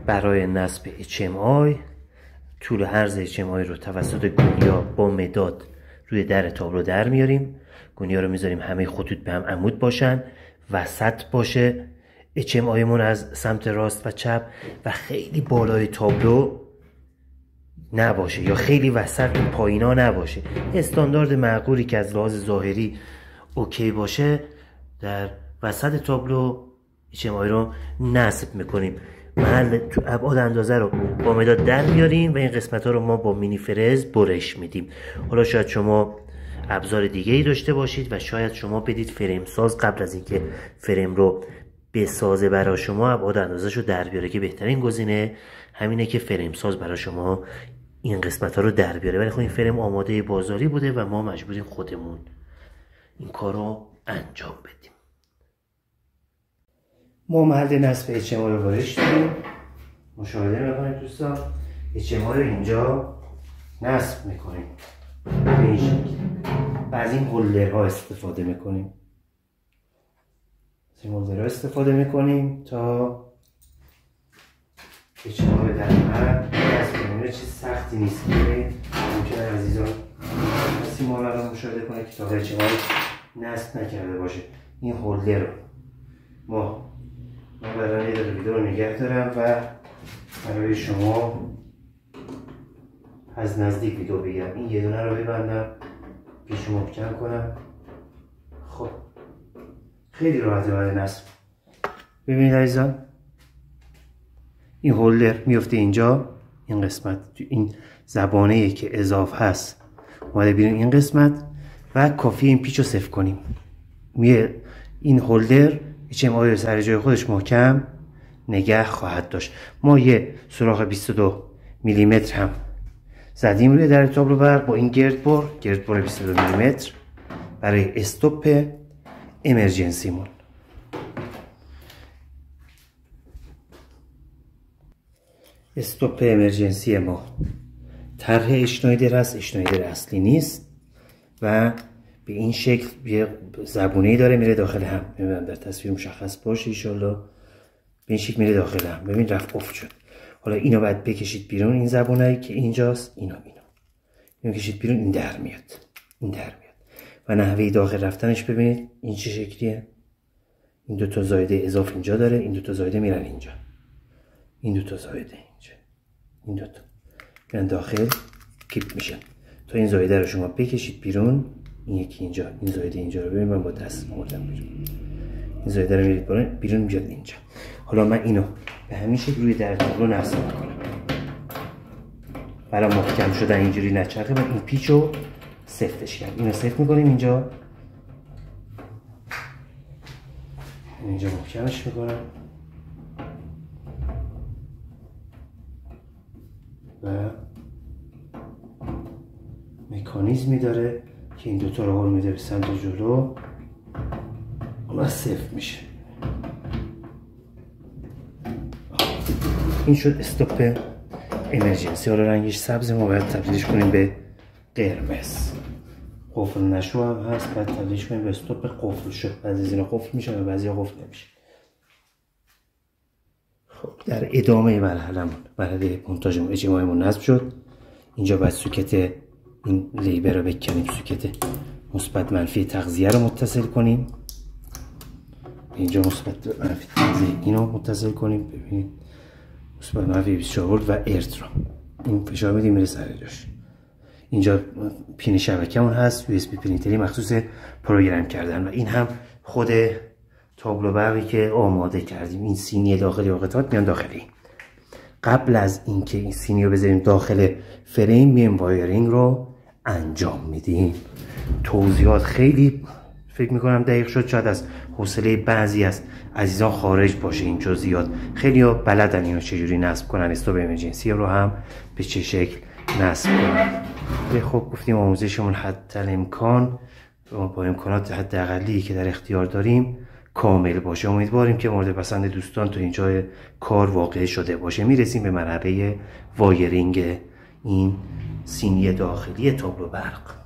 برای نصب HMI طول عرض HMI رو توسط گونیا با مداد روی در تابلو در میاریم. گونیا رو میذاریم همه خطوط به هم عمود باشن، وسط باشه HMI مون از سمت راست و چپ و خیلی بالای تابلو نباشه یا خیلی وسط این پایینا نباشه. استاندارد معقولی که از لحاظ ظاهری اوکی باشه، در وسط تابلو HMI رو نصب میکنیم. محل ابعاد اندازه رو با مداد در میاریم و این قسمت ها رو ما با مینی فرز برش میدیم. حالا شاید شما ابزار دیگه ای داشته باشید و شاید شما بدید فریم ساز قبل از اینکه فریم رو بسازه برای شما ابعاد اندازه‌شو در بیاره، که بهترین گزینه همینه که فریم ساز برای شما این قسمت ها رو در بیاره. ولی خب این فریم آماده بازاری بوده و ما مجبوریم خودمون این کار رو انجام بدیم. ما محل نصب HMI رو برش داریم. مشاهده میکنید دوستان، HMI رو اینجا نصب میکنیم به این شکل و از این هولدرها استفاده میکنیم. از این هولدرها استفاده میکنیم تا HMI رو در محل نصب کنیم. چیز سختی نیست. ممکنه عزیزان کسی ما رو مشاهده کنه که تا HMI نصب نکرده باشه. این هولدر رو من برای یه دقیقه ویدیو رو نگه دارم و برای شما از نزدیک ویدیو بگیرم. این یه دونه رو ببندم، پیش محکم کنم. خب خیلی راحته برای نصب. ببینید عزیزان، این هولدر میفته اینجا، این قسمت این زبانه که اضافه هست اومده بیرون این قسمت و کافی این پیچ رو صفر کنیم. این هولدر HMI سر جای خودش محکم نگه خواهد داشت. ما یه سوراخ 22 میلیمتر هم زدیم روی در تابلو برق با این گردبر 22 میلیمتر برای استوپ امرجنسیمون. استوپ امرجنسی ما طرح اشنایدر هست، اشنایدر اصلی نیست و به این شکل یه زبونه‌ای داره میره داخل هم. ببینم در تصویر مشخص باشه ایشالله. به این شکل میره داخل هم. ببین رفت افت شد. حالا اینو باید بکشید بیرون، این زبونه‌ای که اینجاست، اینو کشید بیرون، این در میاد. و نحوه داخل رفتنش ببینید این چه شکلیه. این دو تا زایده اضافه اینجا داره، این دو تا زایده میرن اینجا. این دو تا زایده اینجا. این دو تا میرن داخل، کیپ میشن. تا این زایده رو شما بکشید بیرون، این یکی اینجا، این زایده اینجا رو ببین من با دست مردم بیرون. این زایده رو میرید بیرون میاد اینجا. حالا من اینو به همین شکل روی در تابلو نصب میکنم. برای محکم شدن اینجوری نچرخه من این پیچو سفتش کردم. اینو سفت میکنیم اینجا محکمش میکنم و مکانیزمی داره که این دوتا رو هل میده به سمت جلو و سفت میشه. این شد استوپ امرجنسی. حالا رنگش سبز، ما باید تبدیلش کنیم به قرمز. قفل نشو هم هست، باید تبدیلش کنیم به استوپ قفل شو. بعضی از اینا قفل میشن و بعضی قفل نمیشه. خب در ادامه مرحله مونتاژمون HMI مون نصب شد. اینجا باید سوکت این لیبر رو بکنیم، سوکت مثبت منفی تغذیه رو متصل کنیم. اینجا مثبت منفی تغذیه اینو متصل کنیم. ببینید مثبت منفی 24 ولت و ارت رو این فشار میدیم میره سر جاش. اینجا پین شبکه‌مون هست، USB پرینتری مخصوص پروگرام کردن و این هم خود تابلو برقی که آماده کردیم. این سینی داخلی و قطعات میان داخلی. قبل از اینکه این سینی رو بذاریم داخل فریم میایم وایرینگ رو انجام میدیم. توضیحات خیلی فکر میکنم دقیق شد، شاید از حوصله بعضی از عزیزان خارج باشه این جزئیات. خیلی ها بلدن اینو چجوری نصب کنن، استوپ امرجنسی رو هم به چه شکل نصب کنن. خب گفتیم آموزشمون حتی الامکان با امکانات حداقلی که در اختیار داریم کامل باشه. امیدواریم که مورد پسند دوستان تو اینجا کار واقع شده باشه. میرسیم به مرحله وایرینگ این سینی داخلی تابلو برق.